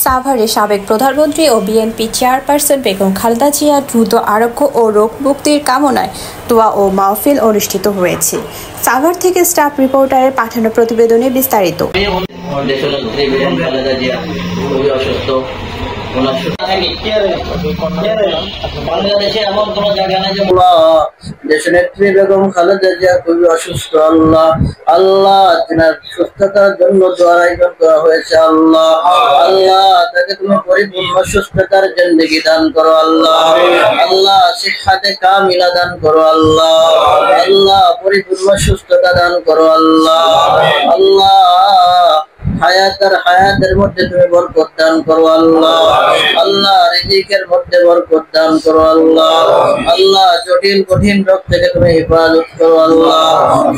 সাভারে সাবেক প্রধানমন্ত্রী ও বিএনপি চেয়ারপারসন বেগম খালেদা জিয়ার দ্রুত আরোগ্য ও রোগ মুক্তির কামনায় দোয়া ও মাহফিল অনুষ্ঠিত হয়েছে। সাভার থেকে স্টাফ রিপোর্টারের পাঠানো প্রতিবেদনে বিস্তারিত। বাংলাদেশে এমন কোন জায়গা নাই যে দেশনেত্রী বেগম খালেদা জিয়া খুবই অসুস্থ। আল্লাহ তিনার সুস্থতার জন্য দোয়া আয়োজন করা হয়েছে। আল্লাহ তাকে তুমি পরিপূর্ণ সুস্থতার জিন্দেগি দান করো। আল্লাহ সিহহাতে কামিলা দান করো। আল্লাহ পরিপূর্ণ সুস্থতা দান করো। আল্লাহ হায়াতের মধ্যে তুমি বরকত দান করো। আল্লাহ রিজিকের মধ্যে বরকত দান করো। আল্লাহ জটিল কঠিন রোগ থেকে তুমি হেফাজত করো।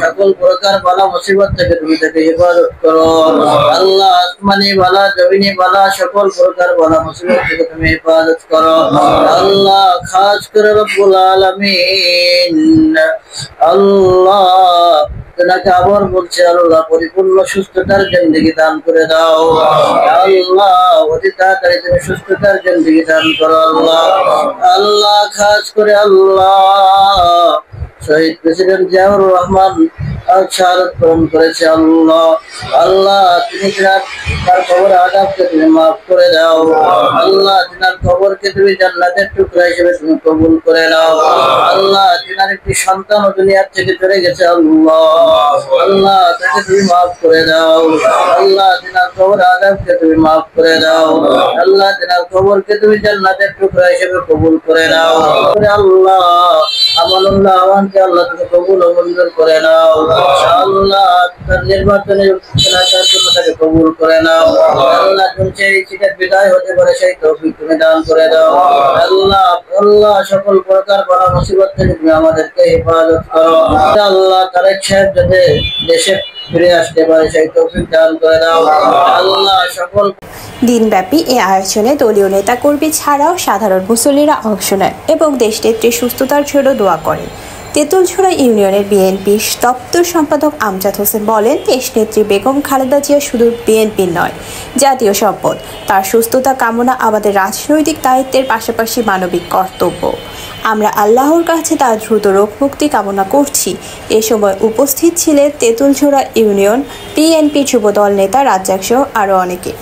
সকল প্রকার বালা মুসিবত থেকে তুমি তাকে হেফাজত করো। আল্লাহ আসমানি বালা জমিনি বালা সকল প্রকার বালা মুসিবত থেকে তুমি হেফাজত করো। আল্লাহ খাস করে রব্বুল আলামিন আল্লাহ তোমাকে আবার বলছে আল্লাহ পরিপূর্ণ সুস্থতার জিন্দেগি দান করে দাও। আল্লাহ অতি তাড়াতাড়ি তুমি সুস্থতার জিন্দেগি দান করো। আল্লাহ খাস করে আল্লাহ শহীদ প্রেসিডেন্ট জিয়াউর রহমান শাহাদাত বরণ করেছে। আল্লাহ তিনি তার কবর আযাবকে তুমি মাফ করে দাও। আল্লাহ তিনার কবরকে তুমি জান্নাতের টুকরা হিসেবে তুমি কবুল করে নাও। আল্লাহ তিনার একটি সন্তান দুনিয়ার থেকে চলে গেছে। আল্লাহ তাকে তুমি মাফ করে দাও। আল্লাহ তিনার কবর আযাবকে তুমি মাফ করে দাও। আল্লাহ তিনার কবরকে তুমি জান্নাতের টুকরা হিসেবে কবুল করে নাও। আল্লাহ আমানুল্লাহ আওয়ানকে আল্লাহ তুমি কবুল ও মঞ্জুর করে নাও। আল্লাহ তার নির্বাচনের জন্য তাকে কবুল করে নাও। আল্লাহ তুমি সেই সিটের বিদায় হতে পারে সেই তৌফিক তুমি দান করে দাও। আল্লাহ সকল প্রকার বালা মুসিবত থেকে তুমি আমাদেরকে হেফাজত করো। আল্লাহ তারেক সাহেব যাতে দেশে ফিরে আসতে পারে সেই তৌফিক দান করে দাও। আল্লাহ সকল দিনব্যাপী এই আয়োজনে দলীয় নেতাকর্মী ছাড়াও সাধারণ মুসল্লিরা অংশ নেয় এবং দেশনেত্রীর সুস্থতার জন্য দোয়া করেন। তেঁতুলছড়া ইউনিয়নের বিএনপি দপ্তর সম্পাদক আমজাদ হোসেন বলেন, দেশনেত্রী বেগম খালেদা জিয়া শুধু বিএনপির নয়, জাতীয় সম্পদ। তার সুস্থতা কামনা আমাদের রাজনৈতিক দায়িত্বের পাশাপাশি মানবিক কর্তব্য। আমরা আল্লাহর কাছে তার দ্রুত রোগ মুক্তি কামনা করছি। এ সময় উপস্থিত ছিলেন তেঁতুলছড়া ইউনিয়ন বিএনপি যুবদল নেতা রাজ্জাক সহ আরও অনেকে।